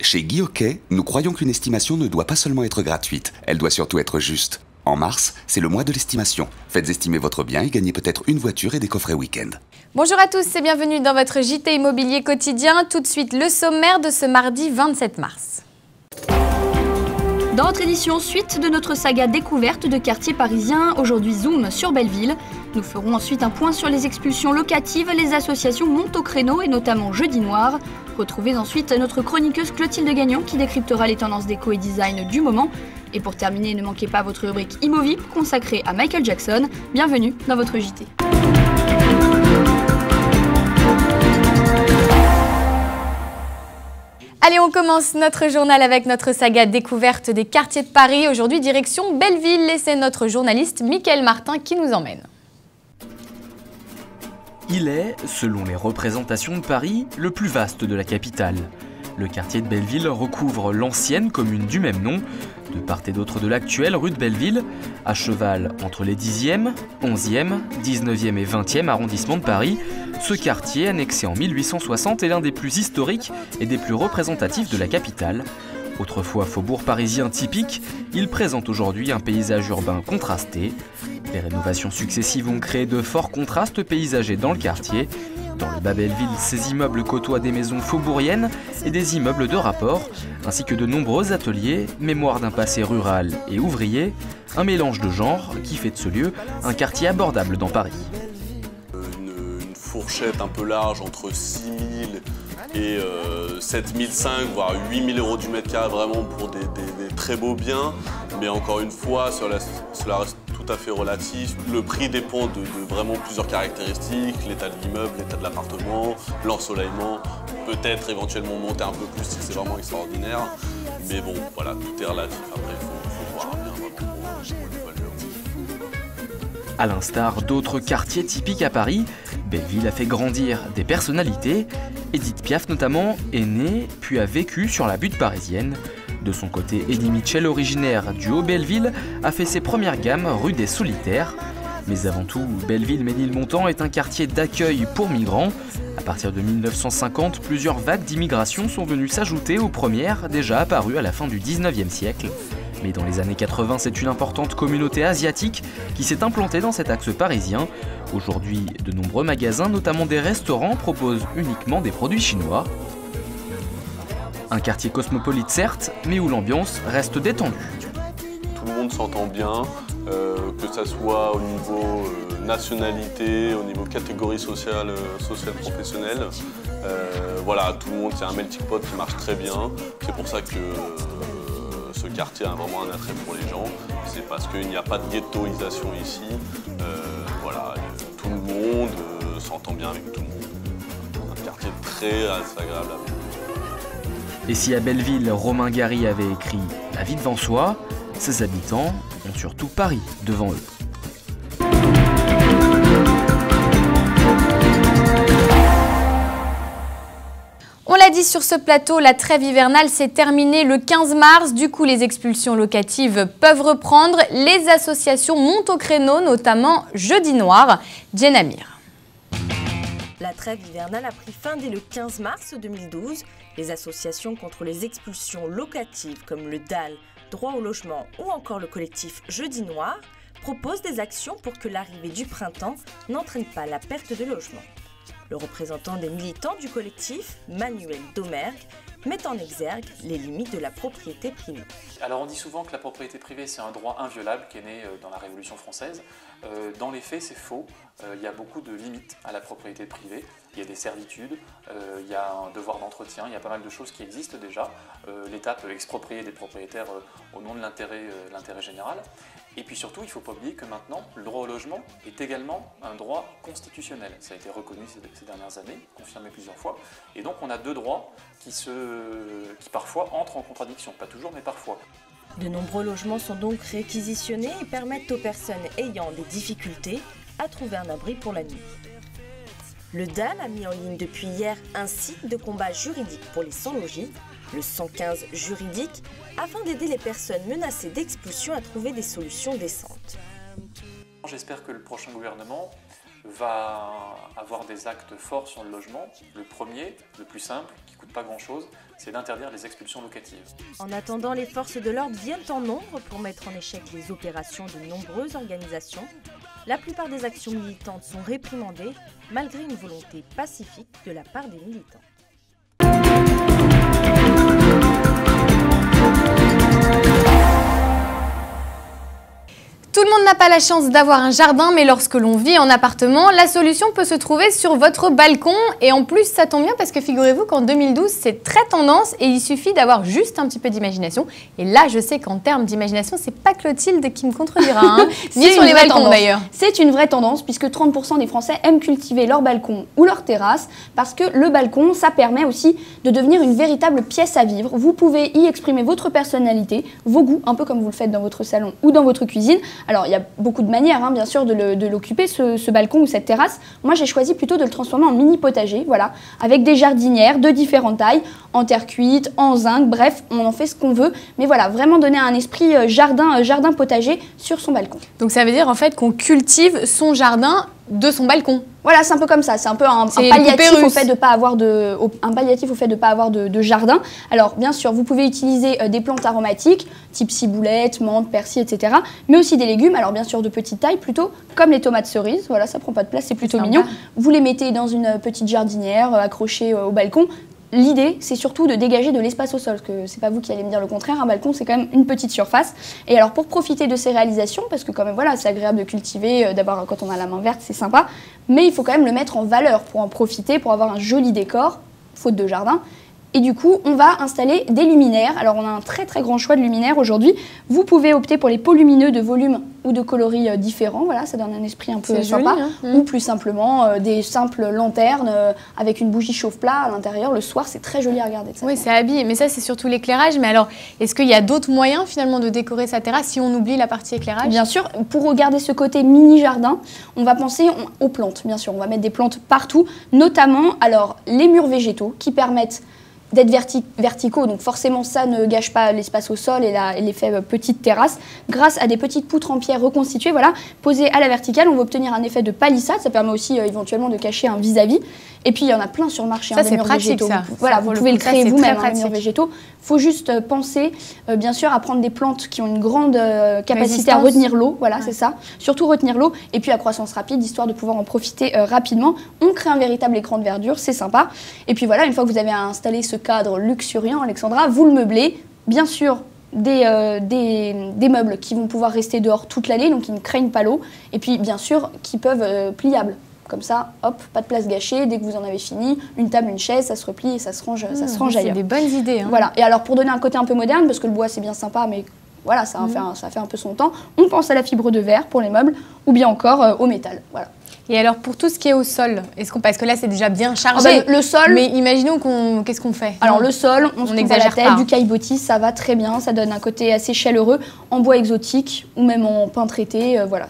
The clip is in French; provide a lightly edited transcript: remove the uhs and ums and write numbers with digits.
Chez Guy Hockey, nous croyons qu'une estimation ne doit pas seulement être gratuite, elle doit surtout être juste. En mars, c'est le mois de l'estimation. Faites estimer votre bien et gagnez peut-être une voiture et des coffrets week-end. Bonjour à tous et bienvenue dans votre JT Immobilier quotidien. Tout de suite, le sommaire de ce mardi 27 mars. Dans notre édition, suite de notre saga découverte de quartiers parisiens, aujourd'hui zoom sur Belleville. Nous ferons ensuite un point sur les expulsions locatives, les associations montent au créneau et notamment Jeudi Noir. Retrouvez ensuite notre chroniqueuse Clotilde Gagnon qui décryptera les tendances déco et design du moment. Et pour terminer, ne manquez pas votre rubrique Immovip consacrée à Michael Jackson. Bienvenue dans votre JT. Allez, on commence notre journal avec notre saga découverte des quartiers de Paris. Aujourd'hui, direction Belleville et c'est notre journaliste Mickaël Martin qui nous emmène. Il est, selon les représentations de Paris, le plus vaste de la capitale. Le quartier de Belleville recouvre l'ancienne commune du même nom, de part et d'autre de l'actuelle rue de Belleville, à cheval entre les 10e, 11e, 19e et 20e arrondissements de Paris. Ce quartier, annexé en 1860, est l'un des plus historiques et des plus représentatifs de la capitale. Autrefois faubourg parisien typique, il présente aujourd'hui un paysage urbain contrasté. Les rénovations successives ont créé de forts contrastes paysagers dans le quartier. Dans le bas Belleville, ces immeubles côtoient des maisons faubouriennes et des immeubles de rapport, ainsi que de nombreux ateliers, mémoire d'un passé rural et ouvrier, un mélange de genres qui fait de ce lieu un quartier abordable dans Paris. Une fourchette un peu large entre 6 000 et 7 500, voire 8 000 € du mètre carré, vraiment pour des très beaux biens. Mais encore une fois, cela reste tout à fait relatif. Le prix dépend de vraiment plusieurs caractéristiques, l'état de l'immeuble, l'état de l'appartement, l'ensoleillement, peut-être éventuellement monter un peu plus si c'est vraiment extraordinaire. Mais bon, voilà, tout est relatif. Après, il faut voir bien vraiment pour l'évaluer. À l'instar d'autres quartiers typiques à Paris, Belleville a fait grandir des personnalités. Édith Piaf notamment est née puis a vécu sur la butte parisienne. De son côté, Eddie Mitchell, originaire du Haut-Belleville, a fait ses premières gammes rue des Solitaires. Mais avant tout, Belleville-Ménilmontant est un quartier d'accueil pour migrants. À partir de 1950, plusieurs vagues d'immigration sont venues s'ajouter aux premières déjà apparues à la fin du 19e siècle. Mais dans les années 80, c'est une importante communauté asiatique qui s'est implantée dans cet axe parisien. Aujourd'hui, de nombreux magasins, notamment des restaurants, proposent uniquement des produits chinois. Un quartier cosmopolite certes, mais où l'ambiance reste détendue. Tout le monde s'entend bien, que ça soit au niveau nationalité, au niveau catégorie sociale professionnelle. Voilà, tout le monde, c'est un melting pot qui marche très bien. C'est pour ça que ce quartier a vraiment un attrait pour les gens. C'est parce qu'il n'y a pas de ghettoisation ici. Voilà, tout le monde s'entend bien avec tout le monde. Un quartier très agréable à vivre. Et si à Belleville, Romain Gary avait écrit « La vie devant soi », ses habitants ont surtout Paris devant eux. On l'a dit sur ce plateau, la trêve hivernale s'est terminée le 15 mars. Du coup, les expulsions locatives peuvent reprendre. Les associations montent au créneau, notamment Jeudi Noir. Jenna Mir. La trêve hivernale a pris fin dès le 15 mars 2012. Les associations contre les expulsions locatives comme le DAL, Droit au logement ou encore le collectif Jeudi Noir proposent des actions pour que l'arrivée du printemps n'entraîne pas la perte de logement. Le représentant des militants du collectif, Manuel Domergue, met en exergue les limites de la propriété privée. Alors on dit souvent que la propriété privée c'est un droit inviolable qui est né dans la Révolution française. Dans les faits c'est faux, il y a beaucoup de limites à la propriété privée, il y a des servitudes, il y a un devoir d'entretien, il y a pas mal de choses qui existent déjà. L'État peut exproprier des propriétaires au nom de l'intérêt général. Et puis surtout, il ne faut pas oublier que maintenant, le droit au logement est également un droit constitutionnel. Ça a été reconnu ces dernières années, confirmé plusieurs fois. Et donc on a deux droits qui parfois entrent en contradiction. Pas toujours, mais parfois. De nombreux logements sont donc réquisitionnés et permettent aux personnes ayant des difficultés à trouver un abri pour la nuit. Le DAL a mis en ligne depuis hier un site de combat juridique pour les sans-logis, le 115 juridique, afin d'aider les personnes menacées d'expulsion à trouver des solutions décentes. J'espère que le prochain gouvernement va avoir des actes forts sur le logement. Le premier, le plus simple, qui ne coûte pas grand-chose, c'est d'interdire les expulsions locatives. En attendant, les forces de l'ordre viennent en nombre pour mettre en échec les opérations de nombreuses organisations. La plupart des actions militantes sont réprimandées, malgré une volonté pacifique de la part des militants. Tout le monde n'a pas la chance d'avoir un jardin, mais lorsque l'on vit en appartement, la solution peut se trouver sur votre balcon. Et en plus, ça tombe bien parce que figurez-vous qu'en 2012, c'est très tendance et il suffit d'avoir juste un petit peu d'imagination. Et là, je sais qu'en termes d'imagination, c'est pas Clotilde qui me contredira, hein. Ni sur les balcons d'ailleurs. C'est une vraie tendance puisque 30% des Français aiment cultiver leur balcon ou leur terrasse parce que le balcon, ça permet aussi de devenir une véritable pièce à vivre. Vous pouvez y exprimer votre personnalité, vos goûts, un peu comme vous le faites dans votre salon ou dans votre cuisine. Alors, il y a beaucoup de manières, hein, bien sûr, de l'occuper, ce balcon ou cette terrasse. Moi, j'ai choisi plutôt de le transformer en mini potager, voilà, avec des jardinières de différentes tailles, en terre cuite, en zinc, bref, on en fait ce qu'on veut. Mais voilà, vraiment donner un esprit jardin potager sur son balcon. Donc, ça veut dire en fait qu'on cultive son jardin de son balcon. Voilà, c'est un peu comme ça, c'est un peu un palliatif au fait de pas avoir de jardin. Alors bien sûr, vous pouvez utiliser des plantes aromatiques, type ciboulette, menthe, persil, etc. Mais aussi des légumes, alors bien sûr de petite taille plutôt, comme les tomates cerises. Voilà, ça prend pas de place, c'est plutôt mignon. Vous les mettez dans une petite jardinière accrochée au balcon. L'idée, c'est surtout de dégager de l'espace au sol, parce que c'est pas vous qui allez me dire le contraire, un balcon c'est quand même une petite surface. Et alors pour profiter de ces réalisations, parce que quand même voilà, c'est agréable de cultiver, d'abord quand on a la main verte, c'est sympa, mais il faut quand même le mettre en valeur pour en profiter, pour avoir un joli décor, faute de jardin. Et du coup, on va installer des luminaires. Alors, on a un très très grand choix de luminaires aujourd'hui. Vous pouvez opter pour les pots lumineux de volume ou de coloris différents. Voilà, ça donne un esprit un peu sympa. Joli, hein. Ou plus simplement des simples lanternes avec une bougie chauffe-plat à l'intérieur. Le soir, c'est très joli à regarder. Oui, c'est habillé. Mais ça, c'est surtout l'éclairage. Mais alors, est-ce qu'il y a d'autres moyens finalement de décorer sa terrasse si on oublie la partie éclairage? Bien sûr, pour regarder ce côté mini-jardin, on va penser aux plantes. Bien sûr, on va mettre des plantes partout. Notamment, alors, les murs végétaux qui permettent d'être verticaux, donc forcément ça ne gâche pas l'espace au sol et l'effet petite terrasse. Grâce à des petites poutres en pierre reconstituées, voilà, posées à la verticale, on va obtenir un effet de palissade, ça permet aussi éventuellement de cacher un vis-à-vis. Et puis il y en a plein sur le marché, ça, des murs végétaux. Ça. Voilà, vous pouvez le créer vous-même, les murs végétaux. Il faut juste penser, bien sûr, à prendre des plantes qui ont une grande capacité à retenir l'eau, voilà, c'est ça. Surtout retenir l'eau, et puis à croissance rapide, histoire de pouvoir en profiter rapidement. On crée un véritable écran de verdure, c'est sympa. Et puis voilà, une fois que vous avez installé ce cadre luxuriant, Alexandra, vous le meublez, bien sûr, des meubles qui vont pouvoir rester dehors toute l'année, donc qui ne craignent pas l'eau, et puis bien sûr, qui peuvent pliables. Comme ça, hop, pas de place gâchée, dès que vous en avez fini, une table, une chaise, ça se replie et ça se range ailleurs. C'est des bonnes idées. Hein. Voilà, et alors pour donner un côté un peu moderne, parce que le bois c'est bien sympa, mais voilà, ça fait un peu son temps, on pense à la fibre de verre pour les meubles, ou bien encore au métal, voilà. Et alors pour tout ce qui est au sol, parce que là c'est déjà bien chargé, le sol, mais imaginons qu'est-ce qu'on fait? Alors le sol, on n'exagère pas. Du caillebotis, ça va très bien, ça donne un côté assez chaleureux, en bois exotique ou même en pin traité, voilà.